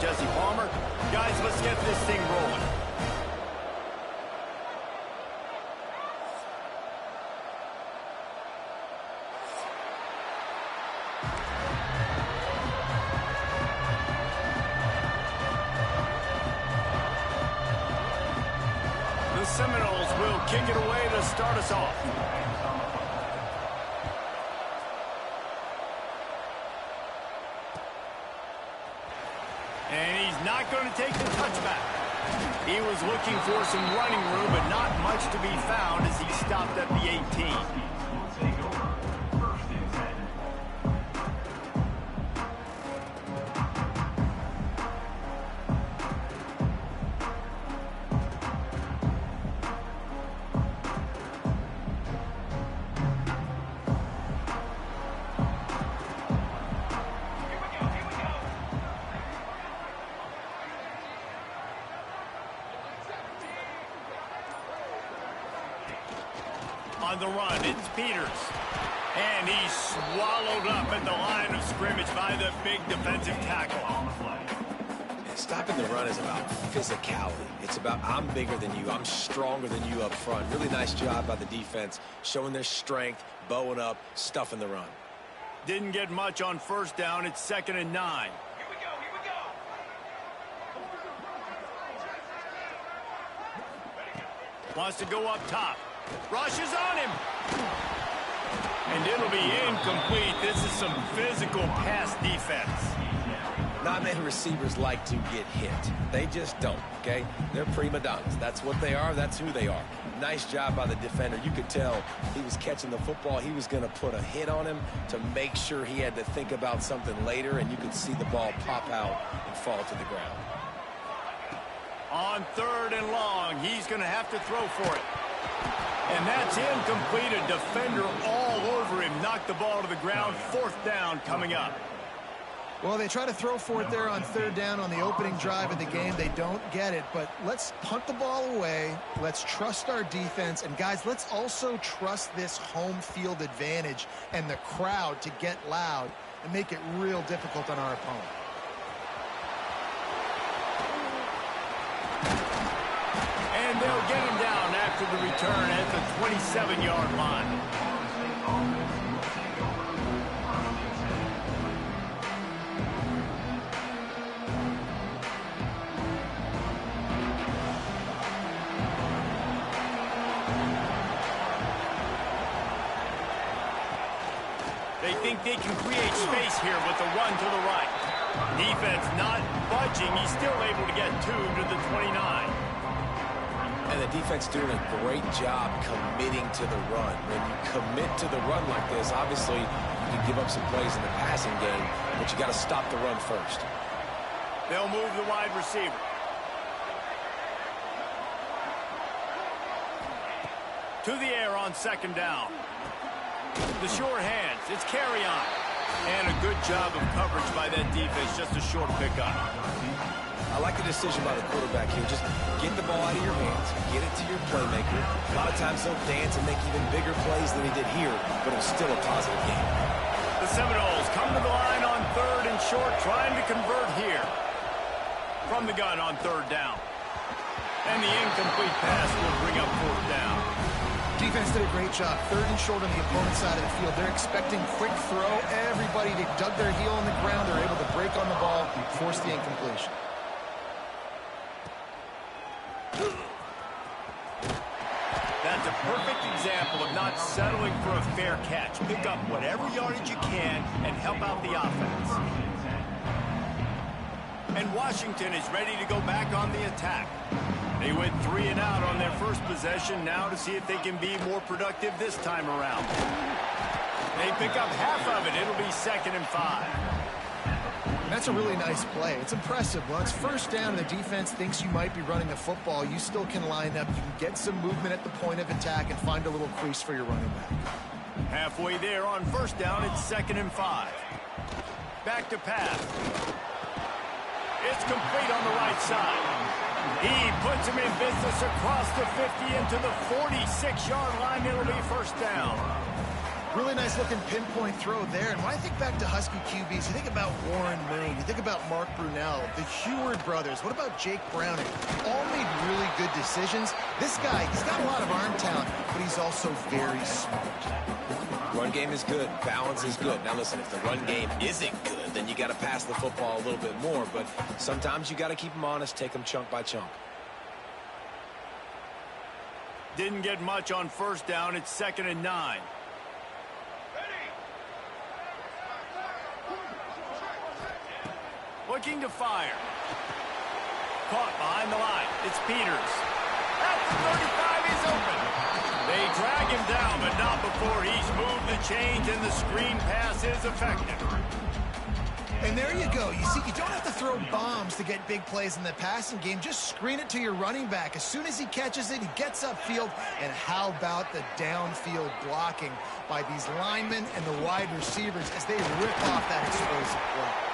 Jesse Palmer. Guys, let's get this thing rolling. The Seminoles will kick it away to start us off. And he's not going to take the touchback. He was looking for some running room, but not much to be found as he stopped at the 18. On the run, it's Peters. And he's swallowed up at the line of scrimmage by the big defensive tackle. Stopping the run is about physicality. It's about I'm bigger than you, I'm stronger than you up front. Really nice job by the defense, showing their strength, bowing up, stuffing the run. Didn't get much on first down. It's 2nd and 9. Here we go. Wants to go up top. Rush is on him. And it'll be incomplete. This is some physical pass defense. Not many receivers like to get hit. They just don't, okay? They're prima donnas. That's what they are. That's who they are. Nice job by the defender. You could tell he was catching the football. He was going to put a hit on him to make sure he had to think about something later, and you could see the ball pop out and fall to the ground. On 3rd and long, he's going to have to throw for it. And that's incomplete. A defender all over him. Knocked the ball to the ground. 4th down coming up. Well, they try to throw for it there on 3rd down on the opening drive of the game. They don't get it, but let's punt the ball away. Let's trust our defense. And, guys, let's also trust this home field advantage and the crowd to get loud and make it real difficult on our opponent. And they'll get him down after the return at the 27-yard line. They think they can create space here with the run to the right. Defense not budging. He's still able to get 2 to the 29. And the defense doing a great job committing to the run. When you commit to the run like this, obviously you can give up some plays in the passing game, but you got to stop the run first. They'll move the wide receiver. To the air on 2nd down. The sure hands. It's Carrion. And a good job of coverage by that defense. Just a short pickup. I like the decision by the quarterback here. Just get the ball out of your hands. Get it to your playmaker. A lot of times he'll dance and make even bigger plays than he did here, but it was still a positive game. The Seminoles come to the line on 3rd and short, trying to convert here. From the gun on 3rd down. And the incomplete pass will bring up 4th down. Defense did a great job. 3rd and short on the opponent's side of the field. They're expecting quick throw. Everybody dug their heel on the ground. They're able to break on the ball and force the incompletion. That's a perfect example of not settling for a fair catch. Pick up whatever yardage you can and help out the offense. And Washington is ready to go back on the attack. They went 3 and out on their first possession, now to see if they can be more productive this time around. They pick up half of it. It'll be 2nd and 5. That's a really nice play. It's impressive. Well, it's 1st down and the defense thinks you might be running the football. You still can line up. You can get some movement at the point of attack and find a little crease for your running back. Halfway there on 1st down, it's 2nd and 5. Back to pass. It's complete on the right side. He puts him in business across the 50 into the 46-yard line. It'll be 1st down. Really nice looking pinpoint throw there. And when I think back to Husky QBs, you think about Warren Moon, you think about Mark Brunell, the Heward brothers. What about Jake Browning? All made really good decisions. This guy, he's got a lot of arm talent, but he's also very smart. Run game is good. Balance is good. Now listen, if the run game isn't good, then you got to pass the football a little bit more. But sometimes you got to keep them honest, take them chunk by chunk. Didn't get much on first down. It's 2nd and 9. Looking to fire. Caught behind the line. It's Peters. At the 35, he's open. They drag him down, but not before he's moved the chains, and the screen pass is effective. And there you go. You see, you don't have to throw bombs to get big plays in the passing game. Just screen it to your running back. As soon as he catches it, he gets upfield. And how about the downfield blocking by these linemen and the wide receivers as they rip off that explosive play.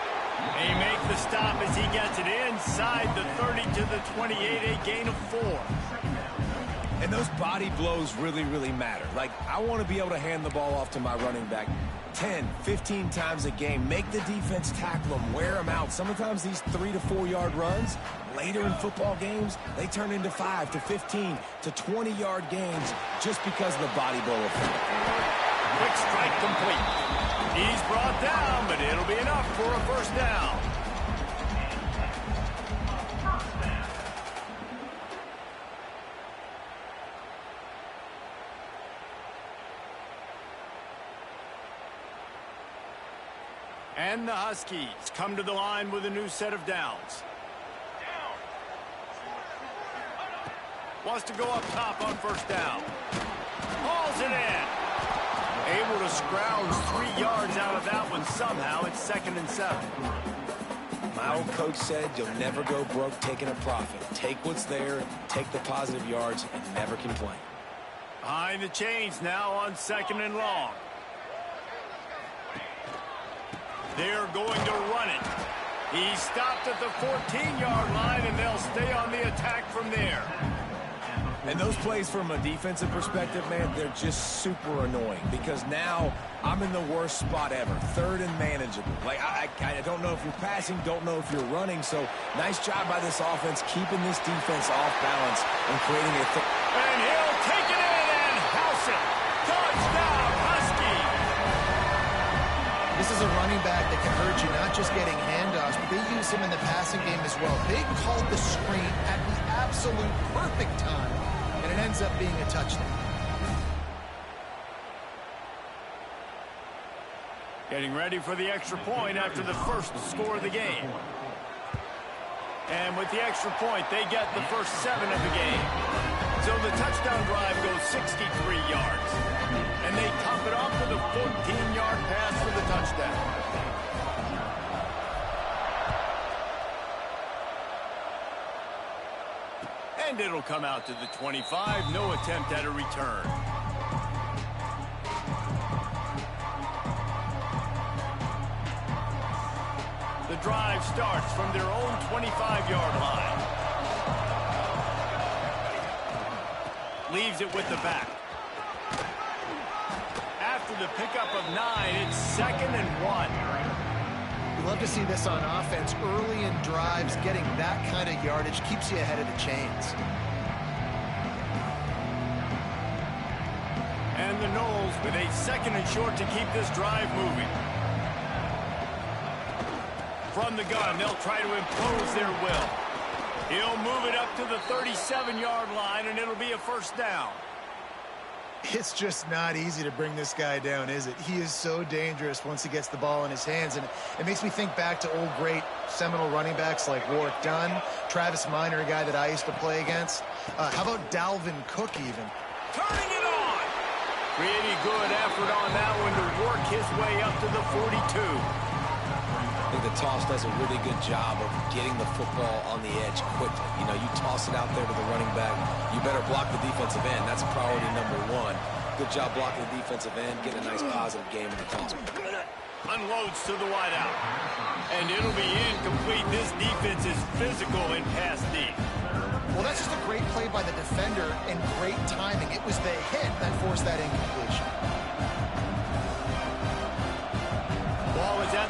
They make the stop as he gets it inside the 30 to the 28, a gain of 4. And those body blows really, really matter. Like, I want to be able to hand the ball off to my running back 10, 15 times a game. Make the defense tackle them, wear them out. Sometimes these 3 to 4 yard runs, later in football games, they turn into 5 to 15 to 20 yard gains just because of the body blow effect. Quick strike complete. He's brought down, but it'll be enough for a first down. And the Huskies come to the line with a new set of downs. Wants to go up top on first down. Hauls it in. Able to scrounge 3 yards out of that one somehow. It's 2nd and 7. My old coach said you'll never go broke taking a profit. Take what's there, take the positive yards, and never complain. Behind the chains now on 2nd and long. They're going to run it. He stopped at the 14-yard line, and they'll stay on the attack from there. And those plays from a defensive perspective, man, they're just super annoying because now I'm in the worst spot ever, 3rd and manageable. Like, I don't know if you're passing, don't know if you're running, so nice job by this offense keeping this defense off balance and creating a... And he'll take it in and house it. Touchdown, Husky! This is a running back that can hurt you, not just getting handoffs, but they use him in the passing game as well. They called the screen at the absolute perfect time, and it ends up being a touchdown. Getting ready for the extra point after the first score of the game. And with the extra point, they get the first 7 of the game. So the touchdown drive goes 63 yards. And they top it off with a 14-yard pass for the touchdown. And it'll come out to the 25. No attempt at a return. The drive starts from their own 25-yard line. Leaves it with the back. After the pickup of 9, it's 2nd and 1. You love to see this on offense. Early in drives, getting that kind of yardage keeps you ahead of the chains. And the Noles with a 2nd and short to keep this drive moving. From the gun, they'll try to impose their will. He'll move it up to the 37-yard line, and it'll be a first down. It's just not easy to bring this guy down, is it? He is so dangerous once he gets the ball in his hands, and it makes me think back to old great Seminole running backs like Warwick Dunn, Travis Minor, a guy that I used to play against. How about Dalvin Cook even? Turning it on! Pretty good effort on that one to work his way up to the 42. I think the toss does a really good job of getting the football on the edge quickly. You know, you toss it out there to the running back, you better block the defensive end. That's priority number 1. Good job blocking the defensive end, getting a nice positive game in the toss. Unloads to the wideout. And it'll be incomplete. This defense is physical in pass D. Well, that's just a great play by the defender and great timing. It was the hit that forced that incompletion.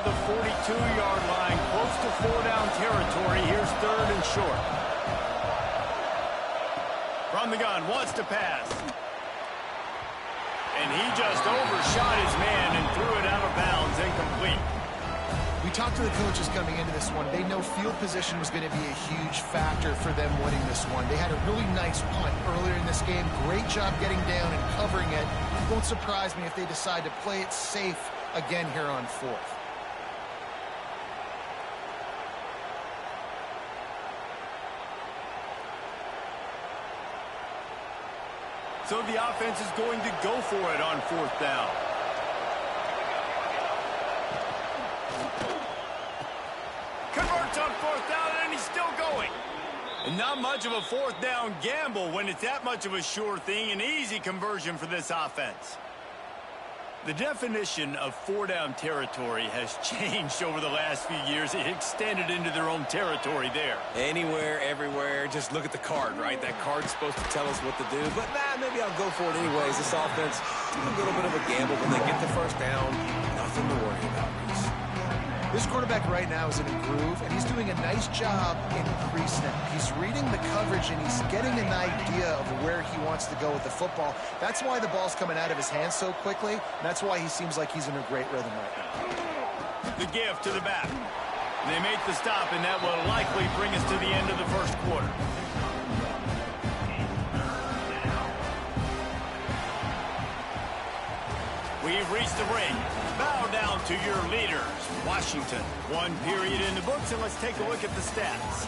the 42-yard line, close to 4-down territory. Here's 3rd and short. From the gun, wants to pass. And he just overshot his man and threw it out of bounds, incomplete. We talked to the coaches coming into this one. They know field position was going to be a huge factor for them winning this one. They had a really nice punt earlier in this game. Great job getting down and covering it. It won't surprise me if they decide to play it safe again here on 4th. So the offense is going to go for it on 4th down. Converts on 4th down, and he's still going. And not much of a 4th down gamble when it's that much of a sure thing, an easy conversion for this offense. The definition of 4-down territory has changed over the last few years. It extended into their own territory there. Anywhere, everywhere, just look at the card, right? That card's supposed to tell us what to do, but maybe I'll go for it anyways. This offense, a little bit of a gamble, but they get the 1st down. Nothing to worry about, Reese. This quarterback right now is in a groove, and he's doing a nice job in pre-snap. He's reading the coverage, and he's getting an idea of where he wants to go with the football. That's why the ball's coming out of his hands so quickly, and that's why he seems like he's in a great rhythm right now. The give to the back. They make the stop, and that will likely bring us to the end of the 1st quarter. We've reached the break. Bow down to your leaders, Washington. 1 period in the books, and let's take a look at the stats.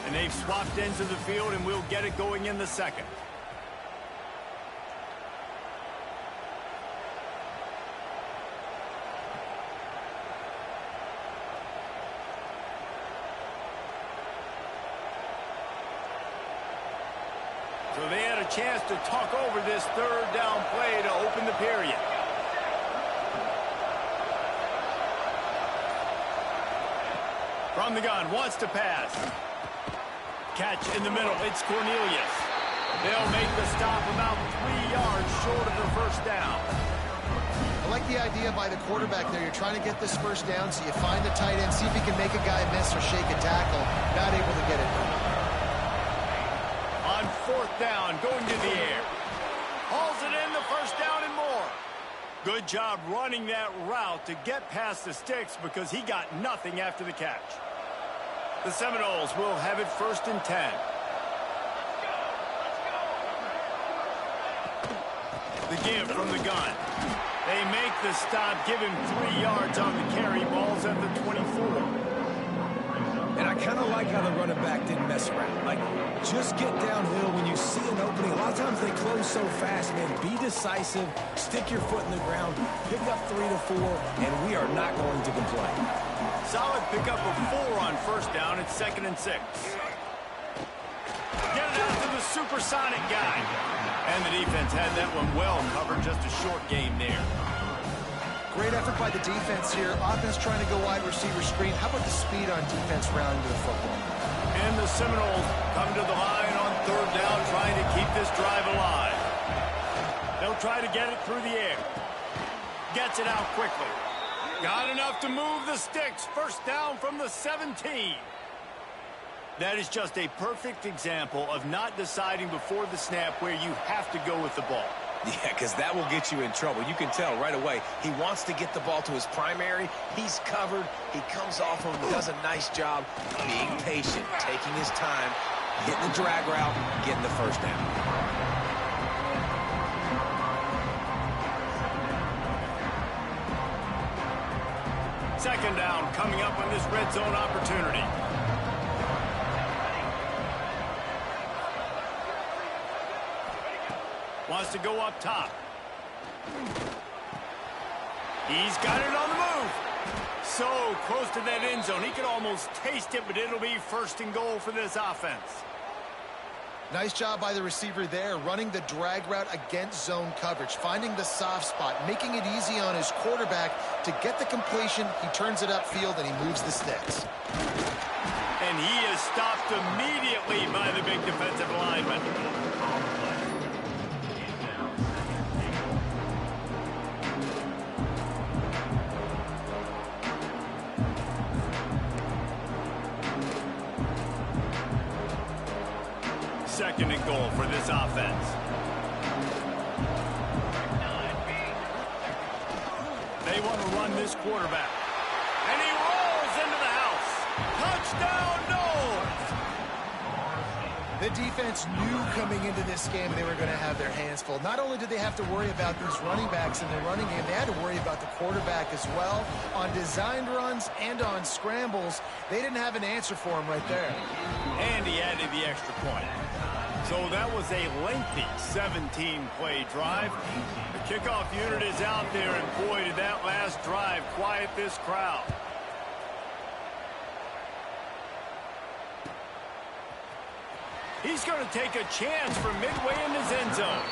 And they've swapped ends of the field, and we'll get it going in the 2nd. So they had a chance to talk over this 3rd down play to open the period. From the gun, wants to pass. Catch in the middle, it's Cornelius. They'll make the stop about 3 yards short of the 1st down. I like the idea by the quarterback there. You're trying to get this 1st down, so you find the tight end, see if he can make a guy miss or shake a tackle. Not able to get it done. On 4th down, going to the air. Hauls it in, the 1st down and more. Good job running that route to get past the sticks because he got nothing after the catch. The Seminoles will have it 1st and 10. The give from the gun. They make the stop, give him 3 yards on the carry. Ball's at the 24. And I kind of like how the running back didn't mess around. Like, just get downhill when you see an opening. A lot of times they close so fast, man. Be decisive, stick your foot in the ground, pick up 3 to 4, and we are not going to complain. Solid pickup of 4 on 1st down. It's 2nd and 6. Get it out to the supersonic guy. And the defense had that one well covered. Just a short game there. Great effort by the defense here. Offense trying to go wide receiver screen. How about the speed on defense rounding to the football? And the Seminoles come to the line on 3rd down, trying to keep this drive alive. They'll try to get it through the air. Gets it out quickly. Got enough to move the sticks. 1st down from the 17. That is just a perfect example of not deciding before the snap where you have to go with the ball. Yeah, because that will get you in trouble. You can tell right away he wants to get the ball to his primary. He's covered. He comes off him, does a nice job being patient, taking his time, hitting the drag route, getting the 1st down. Second down coming up on this red zone opportunity. Wants to go up top. He's got it on the move. So close to that end zone. He could almost taste it, but it'll be 1st and goal for this offense. Nice job by the receiver there, running the drag route against zone coverage, finding the soft spot, making it easy on his quarterback to get the completion. He turns it upfield, and he moves the sticks. And he is stopped immediately by the big defensive lineman. Second and goal for this offense. They want to run this quarterback. And he rolls into the house. Touchdown, Knowles! The defense knew coming into this game they were going to have their hands full. Not only did they have to worry about these running backs in the running game, they had to worry about the quarterback as well. On designed runs and on scrambles, they didn't have an answer for him right there. And he added the extra point. So that was a lengthy 17-play drive. The kickoff unit is out there, and boy, did that last drive quiet this crowd. He's going to take a chance from midway in his end zone.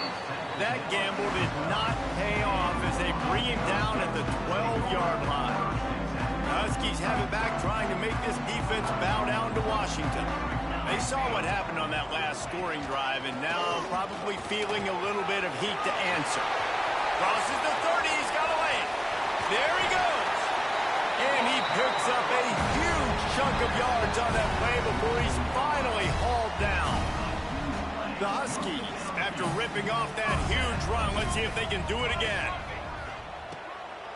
That gamble did not pay off as they bring him down at the 12-yard line. Huskies have it back, trying to make this defense bow down to Washington. They saw what happened on that last scoring drive, and now probably feeling a little bit of heat to answer. Crosses the 30, he's got away. There he goes. And he picks up a huge chunk of yards on that play before he's finally hauled down. The Huskies, after ripping off that huge run, let's see if they can do it again.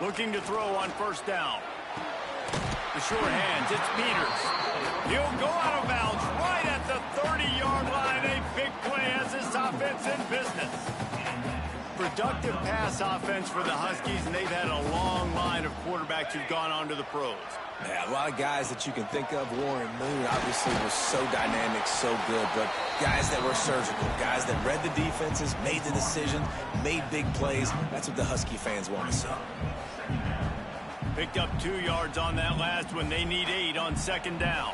Looking to throw on first down. The sure hands, it's Peters. He'll go out of bounds right at the 30-yard line. A big play as this offense in business. Productive pass offense for the Huskies, and they've had a long line of quarterbacks who've gone on to the pros. Yeah, a lot of guys that you can think of. Warren Moon obviously was so dynamic, so good, but guys that were surgical, guys that read the defenses, made the decision, made big plays. That's what the Husky fans want to see. Picked up 2 yards on that last one. They need 8 on second down.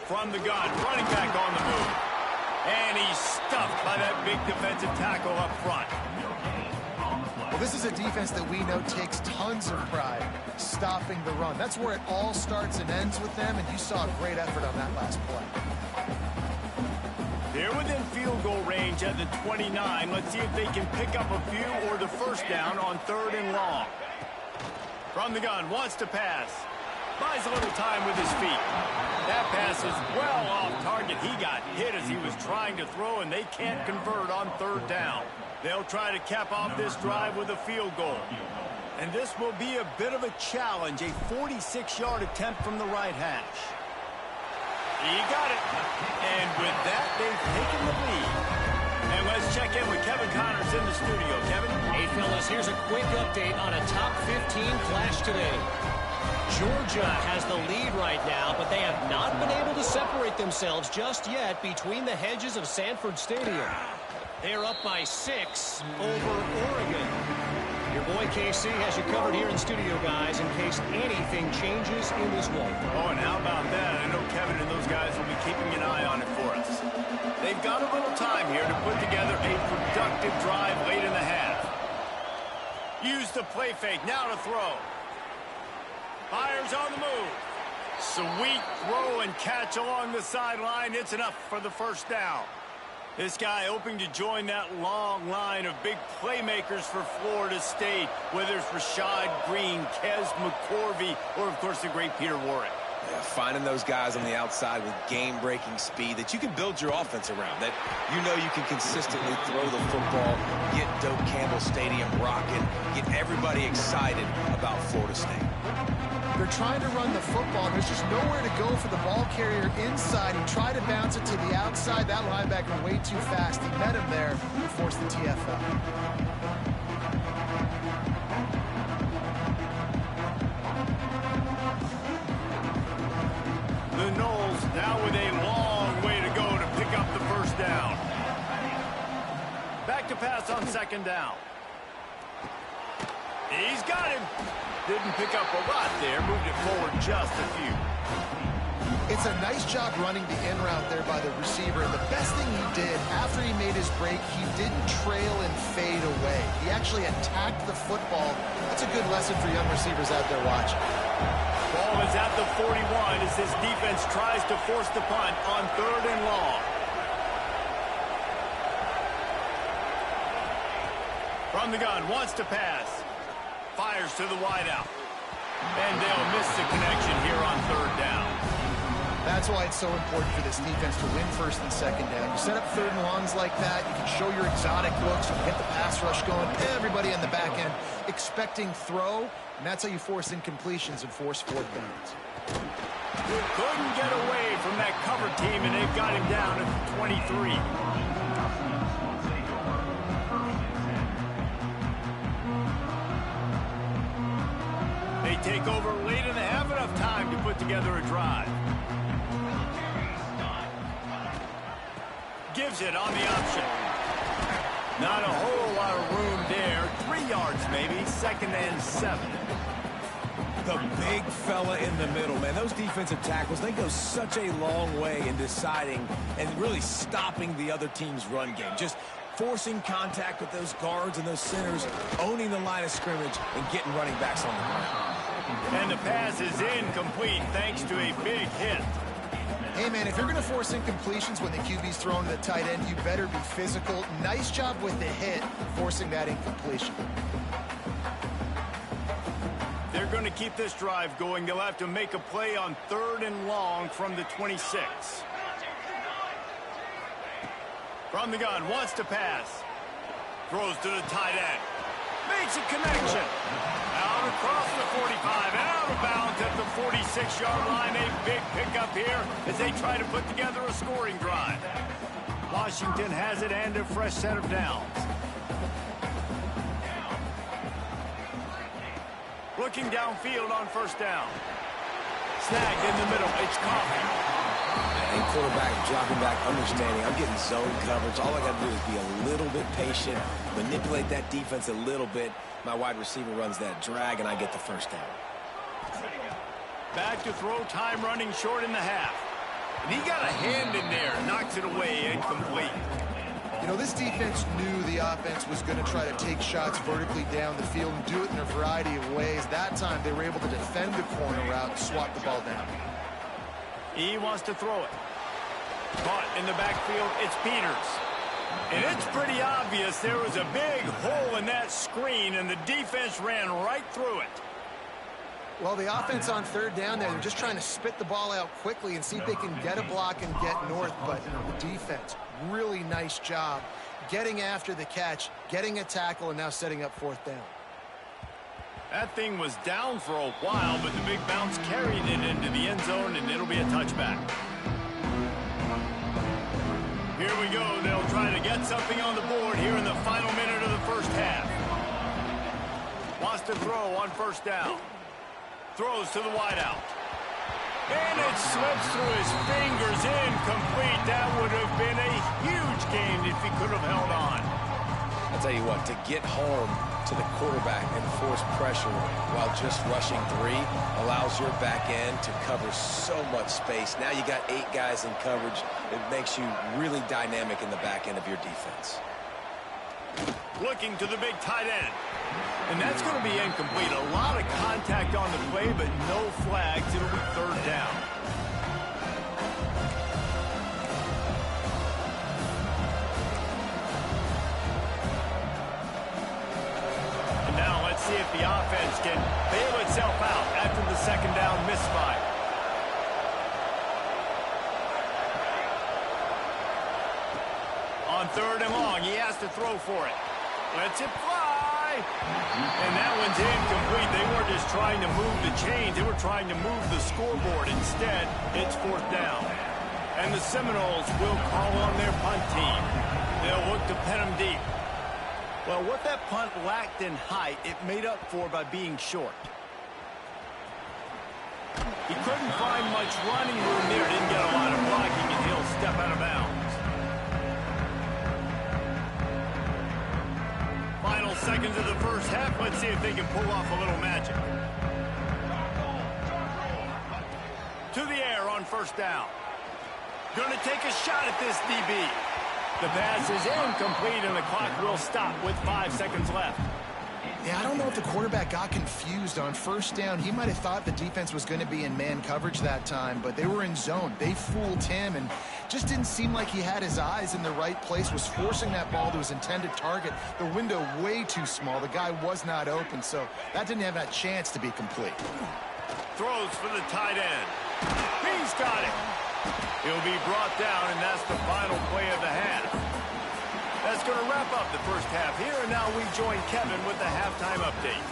From the gun, running back on the move. And he's stuffed by that big defensive tackle up front. Well, this is a defense that we know takes tons of pride stopping the run. That's where it all starts and ends with them, and you saw a great effort on that last play. They're within field goal range at the 29. Let's see if they can pick up a few or the first down on third and long. From the gun, wants to pass. Buys a little time with his feet. That pass is well off target. He got hit as he was trying to throw, and they can't convert on third down. They'll try to cap off this drive with a field goal. And this will be a bit of a challenge, a 46-yard attempt from the right hash. He got it. And with that, they've taken the lead. And let's check in with Kevin Connors in the studio. Kevin? Hey, fellas, here's a quick update on a top 15 clash today. Georgia has the lead right now, but they have not been able to separate themselves just yet between the hedges of Sanford Stadium. They're up by 6 over Oregon. Your boy KC has you covered here in studio, guys, in case anything changes in this one. Oh, and how about that? I know Kevin and those guys will be keeping an eye on it for us. They've got a little time here to put together a productive drive late in the half. Use the play fake, now to throw. Fires on the move. Sweet throw and catch along the sideline. It's enough for the first down. This guy hoping to join that long line of big playmakers for Florida State, whether it's Rashad Green, Kez McCorvey, or, of course, the great Peter Warrick. Yeah, finding those guys on the outside with game-breaking speed that you can build your offense around, that you know you can consistently throw the football, get Doak Campbell Stadium rocking, get everybody excited about Florida State. They're trying to run the football. There's just nowhere to go for the ball carrier inside. He tried to bounce it to the outside. That linebacker way too fast. He met him there and forced the TFL. The Noles now with a long way to go to pick up the first down. Back to pass on second down. He's got him. Didn't pick up a lot there. Moved it forward just a few. It's a nice job running the in route there by the receiver. And the best thing he did after he made his break, he didn't trail and fade away. He actually attacked the football. That's a good lesson for young receivers out there watching. Ball is at the 41 as this defense tries to force the punt on third and long. From the gun, wants to pass. Fires to the wideout. And they'll miss the connection here on third down. That's why it's so important for this defense to win first and second down. You set up third and longs like that, you can show your exotic looks, you can get the pass rush going, everybody on the back end expecting throw, and that's how you force incompletions and force fourth downs. Couldn't get away from that cover team, and they've got him down at the 23. They take over late and they have enough time to put together a drive. Gives it on the option. Not a whole lot of room there. 3 yards maybe, 2nd and 7. The big fella in the middle, man. Those defensive tackles, they go such a long way in deciding and really stopping the other team's run game. Just forcing contact with those guards and those centers, owning the line of scrimmage, and getting running backs on the ground. And the pass is incomplete thanks to a big hit. Hey, man, if you're going to force incompletions when the QB's throwing to the tight end, you better be physical. Nice job with the hit, forcing that incompletion. They're going to keep this drive going. They'll have to make a play on 3rd and long from the 26. From the gun, wants to pass. Throws to the tight end. Makes a connection. Out across the 45, out of bounds at the 46-yard line. A big pickup here as they try to put together a scoring drive. Washington has it and a fresh set of downs. Looking downfield on 1st down. Snagged in the middle. It's Coffee. And quarterback dropping back, understanding I'm getting zone coverage. All I got to do is be a little bit patient, manipulate that defense a little bit. My wide receiver runs that drag, and I get the 1st down. Back to throw, time running short in the half. And he got a hand in there, knocks it away, incomplete. You know, this defense knew the offense was going to try to take shots vertically down the field and do it in a variety of ways. That time, they were able to defend the corner route and swat the ball down. He wants to throw it. Caught in the backfield, it's Peters. And it's pretty obvious there was a big hole in that screen, and the defense ran right through it. Well, the offense on 3rd down there, they're just trying to spit the ball out quickly and see if they can get a block and get north. But the defense, really nice job getting after the catch, getting a tackle, and now setting up 4th down. That thing was down for a while, but the big bounce carried it into the end zone, and it'll be a touchback. Here we go. They'll try to get something on the board here in the final minute of the 1st half. Wants to throw on 1st down. Throws to the wideout. And it slips through his fingers, incomplete. That would have been a huge gain if he could have held on. I'll tell you what, to get home to the quarterback and force pressure while just rushing 3 allows your back end to cover so much space. Now you got 8 guys in coverage. It makes you really dynamic in the back end of your defense. Looking to the big tight end. And that's going to be incomplete. A lot of contact on the play, but no flags. It'll be 3rd down. And now let's see if the offense can bail itself out after the 2nd down misfire. On 3rd and long, he has to throw for it. Lets it fly. And that one's incomplete. They weren't just trying to move the chains. They were trying to move the scoreboard. Instead, it's 4th down. And the Seminoles will call on their punt team. They'll look to pen them deep. Well, what that punt lacked in height, it made up for by being short. He couldn't find much running room there. Didn't get a lot of blocking, and he'll step out of bounds. Final seconds of the 1st half. Let's see if they can pull off a little magic. To the air on 1st down. Going to take a shot at this DB. The pass is incomplete, and the clock will stop with 5 seconds left. Yeah, I don't know if the quarterback got confused on first down. He might have thought the defense was going to be in man coverage that time, but they were in zone. They fooled him and just didn't seem like he had his eyes in the right place, was forcing that ball to his intended target. The window way too small. The guy was not open, so that didn't have that chance to be complete. Throws for the tight end. He's got it. He'll be brought down, and that's the final play of the half. That's going to wrap up the first half here, and now we join Kevin with the halftime update.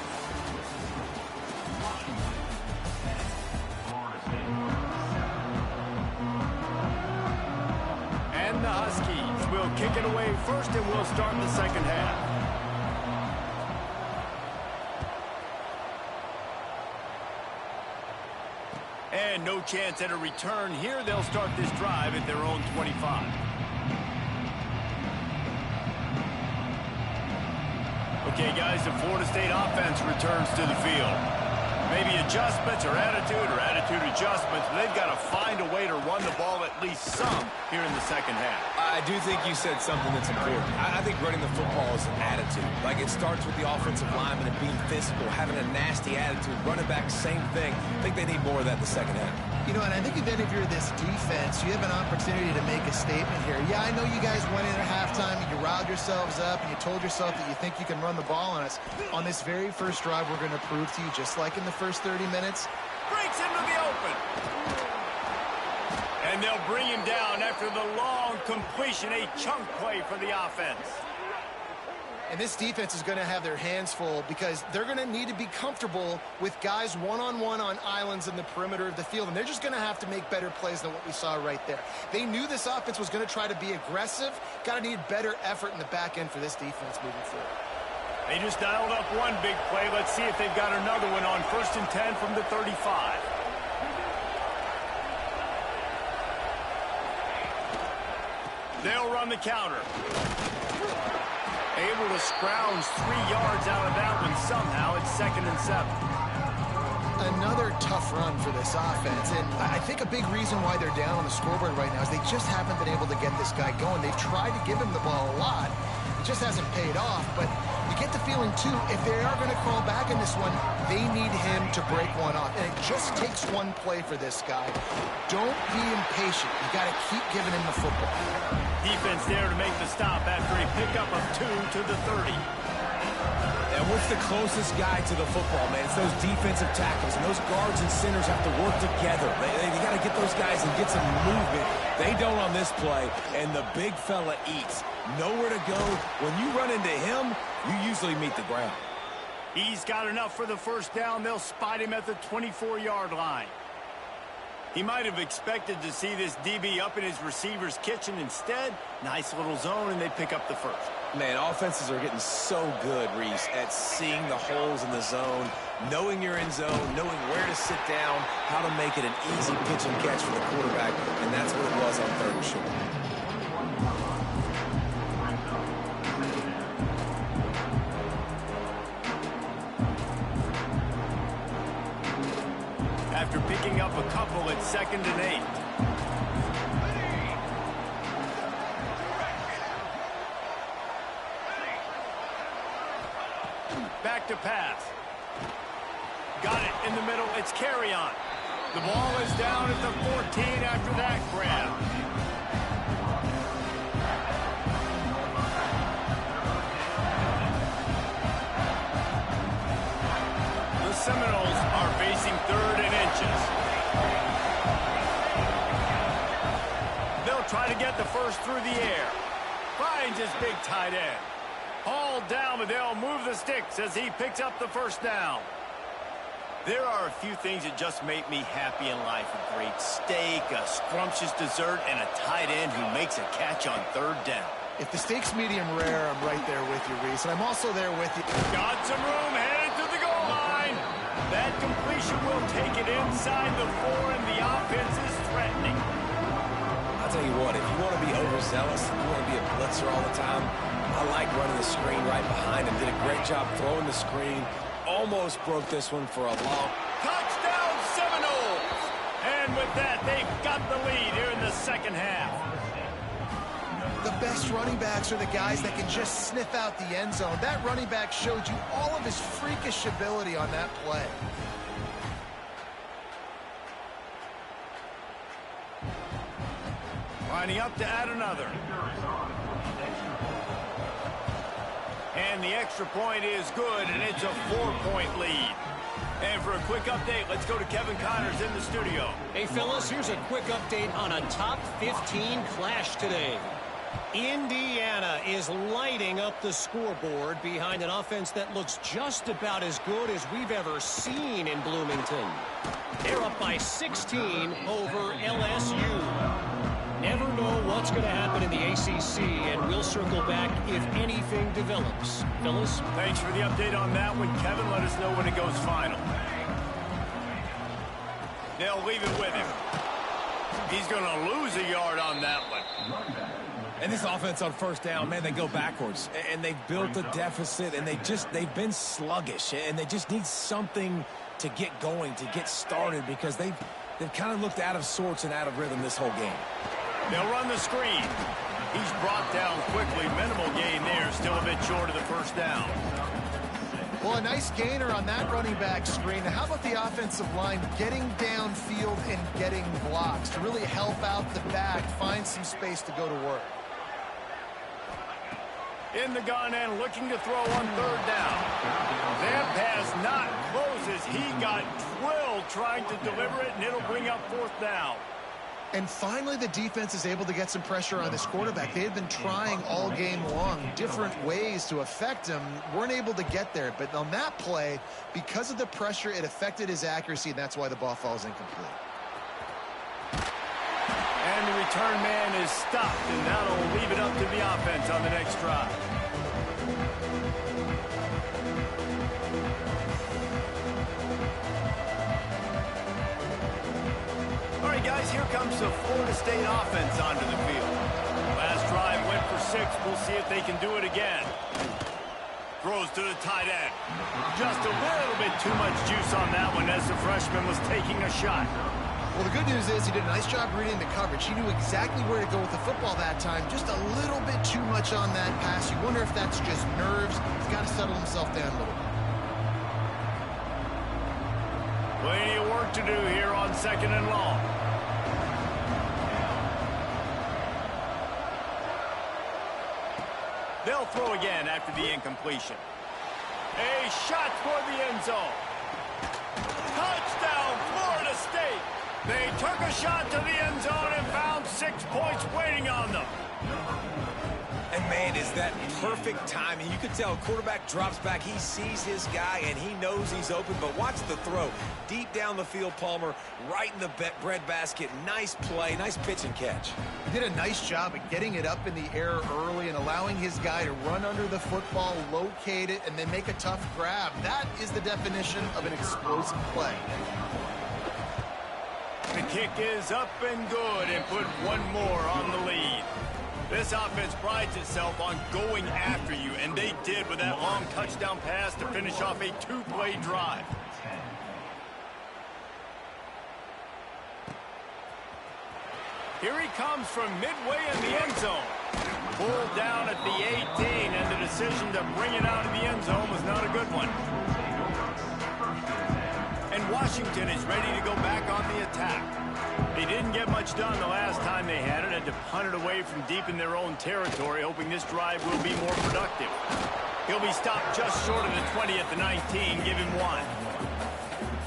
And the Huskies will kick it away first, and we'll start the second half. And no chance at a return here. They'll start this drive at their own 25. Okay, guys, the Florida State offense returns to the field. Maybe adjustments or attitude adjustments, but they've got to find a way to run the ball at least some here in the second half. I do think you said something that's important. I think running the football is an attitude. Like, it starts with the offensive lineman and being physical, having a nasty attitude. Running back, same thing. I think they need more of that in the second half. You know, and I think that if you're this defense, you have an opportunity to make a statement here. Yeah, I know you guys went in at halftime and you riled yourselves up and you told yourself that you think you can run the ball on us. On this very first drive, we're going to prove to you, just like in the first 30 minutes. Breaks into the open. And they'll bring him down after the long completion, a chunk play for the offense. And this defense is going to have their hands full because they're going to need to be comfortable with guys one-on-one on islands in the perimeter of the field. And they're just going to have to make better plays than what we saw right there. They knew this offense was going to try to be aggressive. Got to need better effort in the back end for this defense moving forward. They just dialed up one big play. Let's see if they've got another one on 1st and 10 from the 35. They'll run the counter. Able to scrounge 3 yards out of that one somehow. It's 2nd and 7. Another tough run for this offense, and I think a big reason why they're down on the scoreboard right now is they just haven't been able to get this guy going. They've tried to give him the ball a lot. It just hasn't paid off, but you get the feeling, too, if they are going to crawl back in this one, they need him to break one off, and it just takes one play for this guy. Don't be impatient. You got to keep giving him the football. Defense there to make the stop after a pickup of 2 to the 30. And what's the closest guy to the football, man? It's those defensive tackles, and those guards and centers have to work together. They got to get those guys and get some movement. They don't on this play, and the big fella eats. Nowhere to go. When you run into him, you usually meet the ground. He's got enough for the first down. They'll spot him at the 24-yard line. He might have expected to see this DB up in his receiver's kitchen. Instead, nice little zone, and they pick up the first. Man, offenses are getting so good, Reese, at seeing the holes in the zone, knowing you're in zone, knowing where to sit down, how to make it an easy pitch and catch for the quarterback, and that's what it was on 3rd and short. After picking up a couple at 2nd and 8. Back to pass. Got it in the middle. It's carry on. The ball is down at the 14 after that grab. The Seminoles are facing 3rd and inches. They'll try to get the first through the air. Finds his big tight end. Hauled down, but they'll move the sticks as he picks up the first down. There are a few things that just make me happy in life. A great steak, a scrumptious dessert, and a tight end who makes a catch on 3rd down. If the steak's medium rare, I'm right there with you, Reese, and I'm also there with you. Got some room, headed to the goal line. That completion will take it inside the 4, and the offense is threatening. I'll tell you what, if you want to be overzealous, if you want to be a blitzer all the time, I like running the screen right behind him. Did a great job throwing the screen. Almost broke this one for a long. Touchdown, Seminoles! And with that, they've got the lead here in the second half. The best running backs are the guys that can just sniff out the end zone. That running back showed you all of his freakish ability on that play. Lining up to add another. And the extra point is good, and it's a 4-point lead. And for a quick update, let's go to Kevin Connors in the studio. Hey, fellas, here's a quick update on a top 15 clash today. Indiana is lighting up the scoreboard behind an offense that looks just about as good as we've ever seen in Bloomington. They're up by 16 over LSU. Never know what's going to happen in the ACC, and we'll circle back if anything develops. Phyllis? Thanks for the update on that one, Kevin. Let us know when it goes final. They'll leave it with him. He's going to lose a yard on that one. And this offense on first down, man, they go backwards. And they've built a deficit, and they've been sluggish. And they just need something to get going, to get started, because they've kind of looked out of sorts and out of rhythm this whole game. They'll run the screen. He's brought down quickly. Minimal gain there. Still a bit short of the first down. Well, a nice gainer on that running back screen. Now, how about the offensive line getting downfield and getting blocks to really help out the back, find some space to go to work? In the gun and looking to throw on third down. That pass not closes. He got drilled trying to deliver it, and it'll bring up fourth down. And finally, the defense is able to get some pressure on this quarterback. They had been trying all game long different ways to affect him. Weren't able to get there. But on that play, because of the pressure, it affected his accuracy, and that's why the ball falls incomplete. And the return man is stopped, and that'll leave it up to the offense on the next drive. All right, guys, here comes the Florida State offense onto the field. Last drive went for 6. We'll see if they can do it again. Throws to the tight end. Just a little bit too much juice on that one as the freshman was taking a shot. Well, the good news is he did a nice job reading the coverage. He knew exactly where to go with the football that time. Just a little bit too much on that pass. You wonder if that's just nerves. He's got to settle himself down a little bit. Plenty of work to do here on second and long. They'll throw again after the incompletion. A shot toward the end zone. Touchdown, Florida State. They took a shot to the end zone and found 6 points waiting on them. And, man, is that perfect timing. You can tell quarterback drops back. He sees his guy, and he knows he's open. But watch the throw. Deep down the field, Palmer, right in the bread basket. Nice play, nice pitch and catch. He did a nice job of getting it up in the air early and allowing his guy to run under the football, locate it, and then make a tough grab. That is the definition of an explosive play. The kick is up and good and put one more on the lead. This offense prides itself on going after you, and they did with that long touchdown pass to finish off a 2-play drive. Here he comes from midway in the end zone. Pulled down at the 18, and the decision to bring it out of the end zone was not a good one. And Washington is ready to go back on the attack. They didn't get much done the last time they had it. Had to punt it away from deep in their own territory, hoping this drive will be more productive. He'll be stopped just short of the 20 at the 19. Give him 1.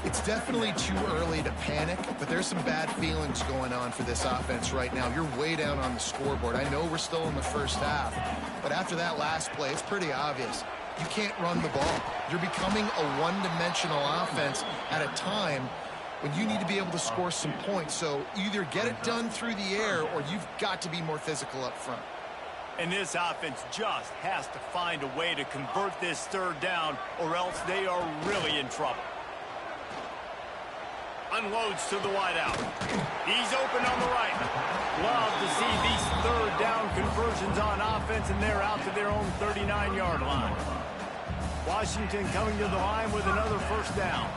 It's definitely too early to panic, but there's some bad feelings going on for this offense right now. You're way down on the scoreboard. I know we're still in the first half, but after that last play, it's pretty obvious. You can't run the ball. You're becoming a one-dimensional offense at a time when you need to be able to score some points. So either get it done through the air or you've got to be more physical up front. And this offense just has to find a way to convert this third down, or else they are really in trouble. Unloads to the wideout. He's open on the right. Love to see these third down conversions on offense, and they're out to their own 39-yard line. Washington coming to the line with another first down.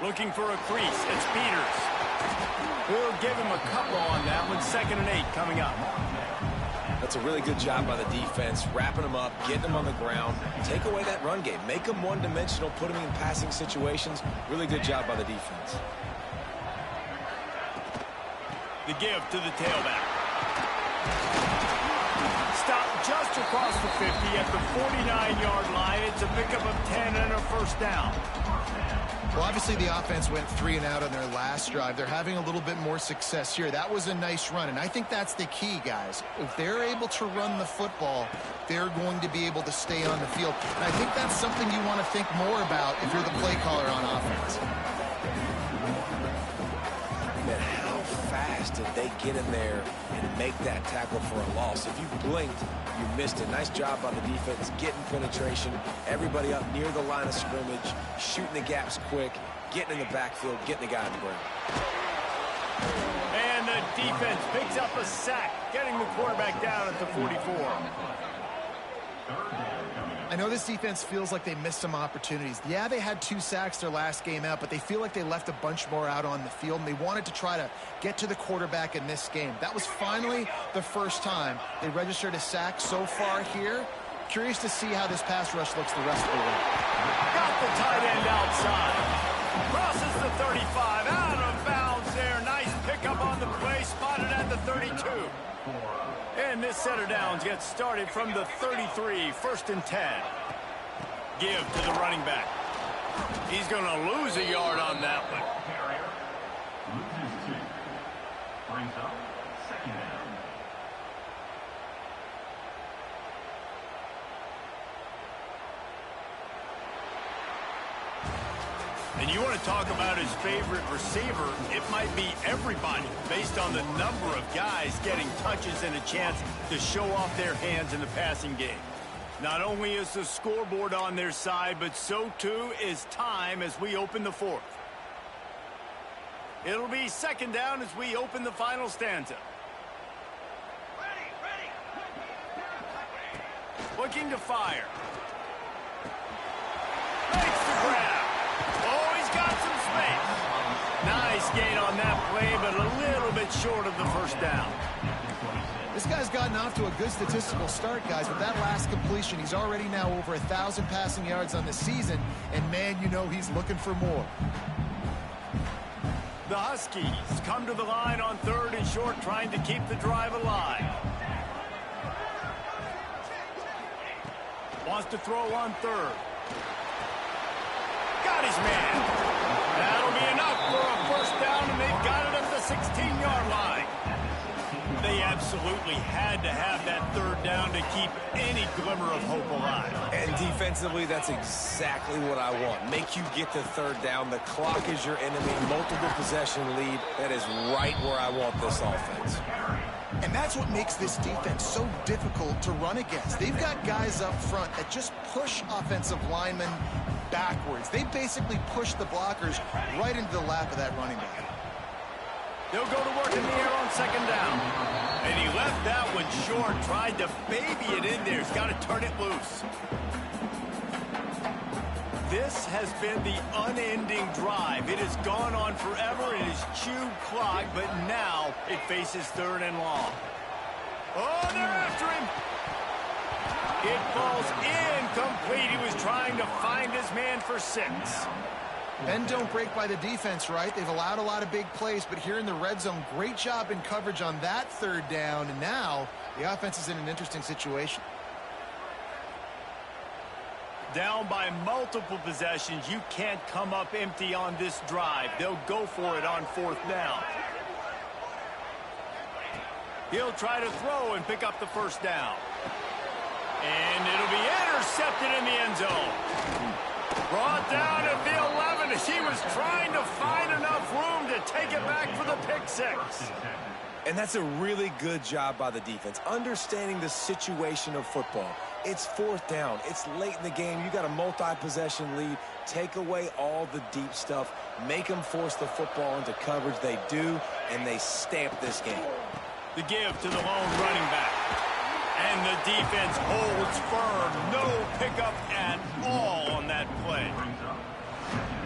Looking for a crease. It's Peters. We'll give him a couple on that one. 2nd and 8 coming up. That's a really good job by the defense, wrapping them up, getting them on the ground. Take away that run game. Make them one-dimensional, put them in passing situations. Really good job by the defense. The give to the tailback. Stop just across the 50 at the 49-yard line. It's a pickup of 10 and a first down. Well, obviously the offense went 3 and out on their last drive. They're having a little bit more success here. That was a nice run, and I think that's the key, guys. If they're able to run the football, they're going to be able to stay on the field. And I think that's something you want to think more about if you're the play caller on offense. Man, how fast did they get in there and make that tackle for a loss? If you blinked, you missed it. Nice job by the defense, getting penetration, everybody up near the line of scrimmage, shooting the gaps quick, getting in the backfield, getting the guy on the ground. And the defense picks up a sack, getting the quarterback down at the 44. I know this defense feels like they missed some opportunities. Yeah, they had 2 sacks their last game out, but they feel like they left a bunch more out on the field, and they wanted to try to get to the quarterback in this game. That was finally the first time they registered a sack so far here. Curious to see how this pass rush looks the rest of the way. Got the tight end outside. Crosses the 35, out of bounds there. Nice pickup on the play, spotted at the 32. And this set of downs gets started from the 33, 1st and 10. Give to the running back. He's going to lose a yard on that one. Brings up 2nd down. And you want to talk about his favorite receiver, it might be everybody based on the number of guys getting touches and a chance to show off their hands in the passing game. Not only is the scoreboard on their side, but so too is time as we open the 4th. It'll be 2nd down as we open the final stanza. Looking to fire. Makes the grab. Oh, he's got some space. Nice gain on that play, but a little bit short of the first down. This guy's gotten off to a good statistical start, guys. With that last completion, he's already now over 1,000 passing yards on the season, and man, you know he's looking for more. The Huskies come to the line on 3rd and short, trying to keep the drive alive. Wants to throw on 3rd. Got his man. That'll be enough for a first down, and they've got it at the 16-yard line. They absolutely had to have that 3rd down to keep any glimmer of hope alive. And defensively, that's exactly what I want. Make you get the 3rd down. The clock is your enemy. Multiple possession lead. That is right where I want this offense. And that's what makes this defense so difficult to run against. They've got guys up front that just push offensive linemen backwards. They basically push the blockers right into the lap of that running back. They'll go to work in the air on 2nd down. And he left that one short, tried to baby it in there. He's got to turn it loose. This has been the unending drive. It has gone on forever. It has chewed clock, but now it faces 3rd and long. Oh, they're after him. It falls incomplete. He was trying to find his man for 6. Bend don't break by the defense, right? They've allowed a lot of big plays, but here in the red zone, great job in coverage on that 3rd down, and now the offense is in an interesting situation. Down by multiple possessions, you can't come up empty on this drive. They'll go for it on 4th down. He'll try to throw and pick up the first down. And it'll be intercepted in the end zone. Brought down at the 11 as he was trying to find enough room to take it back for the pick 6. And that's a really good job by the defense, understanding the situation of football. It's 4th down. It's late in the game. You got a multi-possession lead. Take away all the deep stuff. Make them force the football into coverage. They do, and they stamp this game. The give to the lone running back. And the defense holds firm. No pickup at all on that play.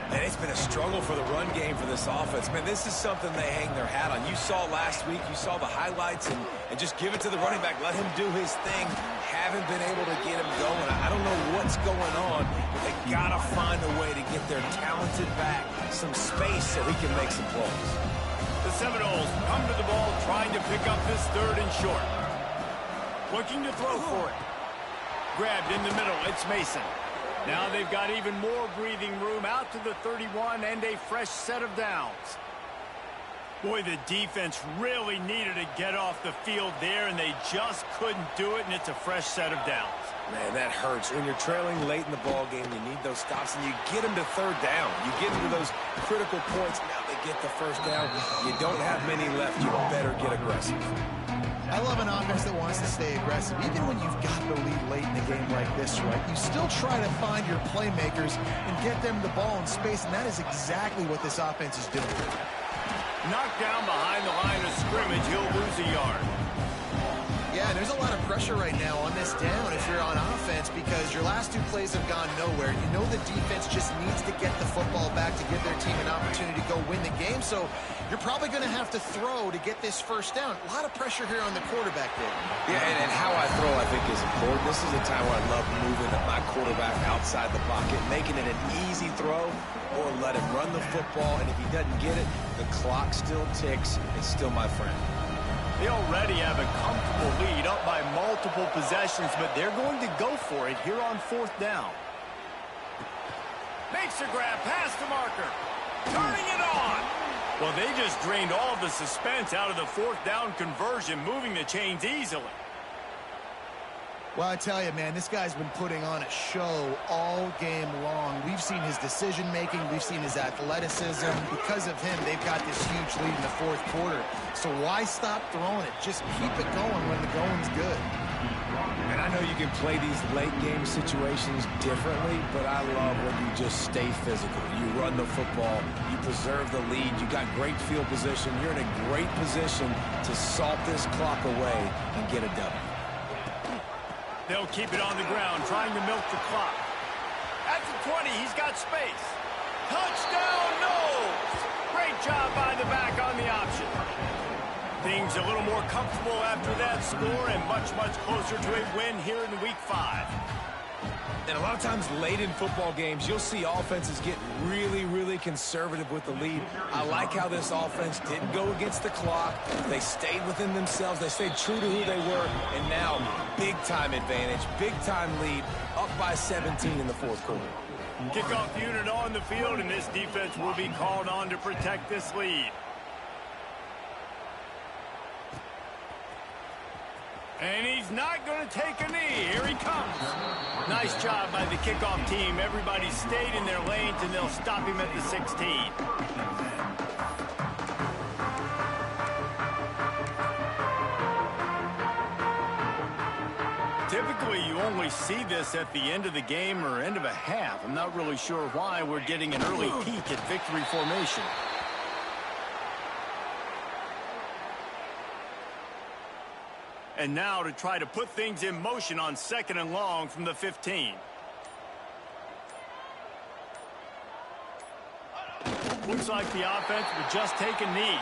And it's been a struggle for the run game for this offense. Man, this is something they hang their hat on. You saw last week, you saw the highlights, and just give it to the running back. Let him do his thing. Haven't been able to get him going. I don't know what's going on, but they got to find a way to get their talented back some space so he can make some plays. The Seminoles come to the ball trying to pick up this 3rd and short. Looking to throw for it. Grabbed in the middle, it's Mason. Now they've got even more breathing room out to the 31 and a fresh set of downs. Boy, the defense really needed to get off the field there, and they just couldn't do it, and it's a fresh set of downs. Man, that hurts. When you're trailing late in the ball game, you need those stops, and you get them to 3rd down. You get into those critical points. Now they get the 1st down. You don't have many left. You better get aggressive. I love an offense that wants to stay aggressive. Even when you've got the lead late in a game like this, right, you still try to find your playmakers and get them the ball in space, and that is exactly what this offense is doing. Knocked down behind the line of scrimmage, he'll lose a yard. Yeah, there's a lot of pressure right now on this down if you're on offense because your last 2 plays have gone nowhere. You know the defense just needs to get the football back to give their team an opportunity to go win the game, so you're probably going to have to throw to get this 1st down. A lot of pressure here on the quarterback there. Yeah, and how I throw, I think, is important. This is a time where I love moving my quarterback outside the pocket, making it an easy throw, or let him run the football, and if he doesn't get it, the clock still ticks. It's still my friend. They already have a comfortable lead up by multiple possessions, but they're going to go for it here on 4th down. Makes a grab past the marker. Turning it on. Well, they just drained all the suspense out of the 4th down conversion, moving the chains easily. Well, I tell you, man, this guy's been putting on a show all game long. We've seen his decision-making. We've seen his athleticism. Because of him, they've got this huge lead in the 4th quarter. So why stop throwing it? Just keep it going when the going's good. And I know you can play these late-game situations differently, but I love when you just stay physical. You run the football. You preserve the lead. You got great field position. You're in a great position to salt this clock away and get a W. They'll keep it on the ground, trying to milk the clock. At the 20, he's got space. Touchdown, Noles! Great job by the back on the option. Things a little more comfortable after that score and much, much closer to a win here in Week 5. And a lot of times late in football games, you'll see offenses get really, really conservative with the lead. I like how this offense didn't go against the clock. They stayed within themselves. They stayed true to who they were. And now, big-time advantage, big-time lead, up by 17 in the 4th quarter. Kickoff unit on the field, and this defense will be called on to protect this lead. And he's not going to take a knee. Here he comes. Nice job by the kickoff team. Everybody stayed in their lanes, and they'll stop him at the 16. Typically, you only see this at the end of the game or end of a half. I'm not really sure why we're getting an early peek at victory formation. And now to try to put things in motion on 2nd and long from the 15. Looks like the offense would just take a knee.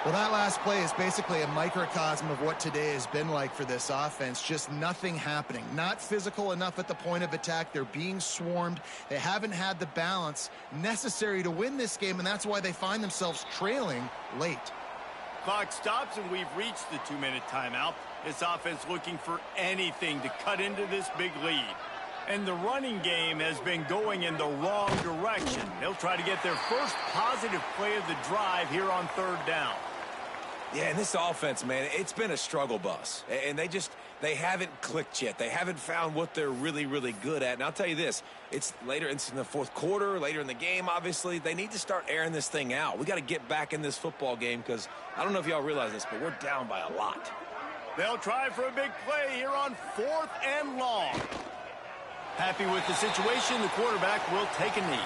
Well, that last play is basically a microcosm of what today has been like for this offense. Just nothing happening. Not physical enough at the point of attack. They're being swarmed. They haven't had the balance necessary to win this game, and that's why they find themselves trailing late. Clock stops, and we've reached the 2-minute timeout. This offense looking for anything to cut into this big lead. And the running game has been going in the wrong direction. They'll try to get their first positive play of the drive here on 3rd down. Yeah, and this offense, man, it's been a struggle bus. And they haven't clicked yet. They haven't found what they're really, really good at. And I'll tell you this, it's in the 4th quarter, later in the game, obviously. They need to start airing this thing out. We got to get back in this football game because I don't know if y'all realize this, but we're down by a lot. They'll try for a big play here on 4th and long. Happy with the situation, the quarterback will take a knee.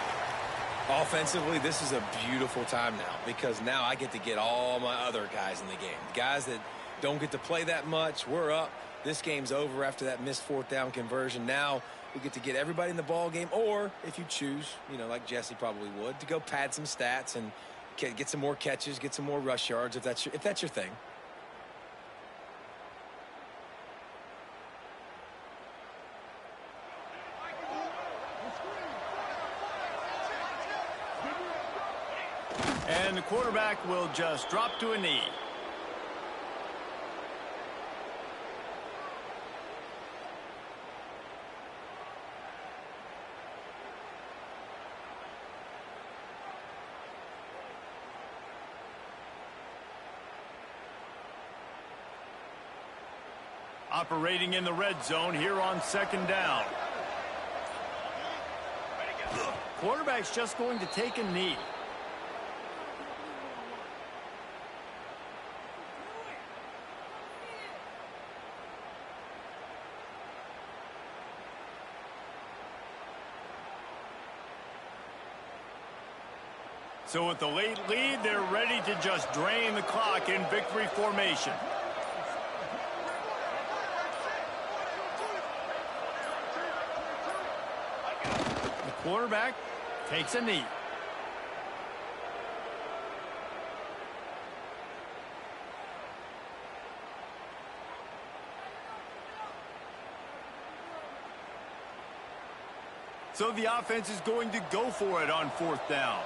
Offensively, this is a beautiful time now because now I get to get all my other guys in the game. Guys that don't get to play that much, we're up. This game's over after that missed 4th down conversion. Now We get to get everybody in the ball game, or if you choose, you know, like Jesse probably would, to go pad some stats and get some more catches, get some more rush yards if that's your thing. And the quarterback will just drop to a knee. Operating in the red zone here on 2nd down. Quarterback's just going to take a knee. So with the late lead, they're ready to just drain the clock in victory formation. The quarterback takes a knee. So the offense is going to go for it on 4th down.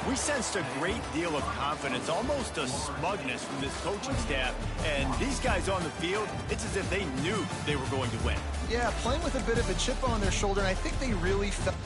We sensed a great deal of confidence, almost a smugness from this coaching staff. And these guys on the field, it's as if they knew they were going to win. Yeah, playing with a bit of a chip on their shoulder, and I think they really felt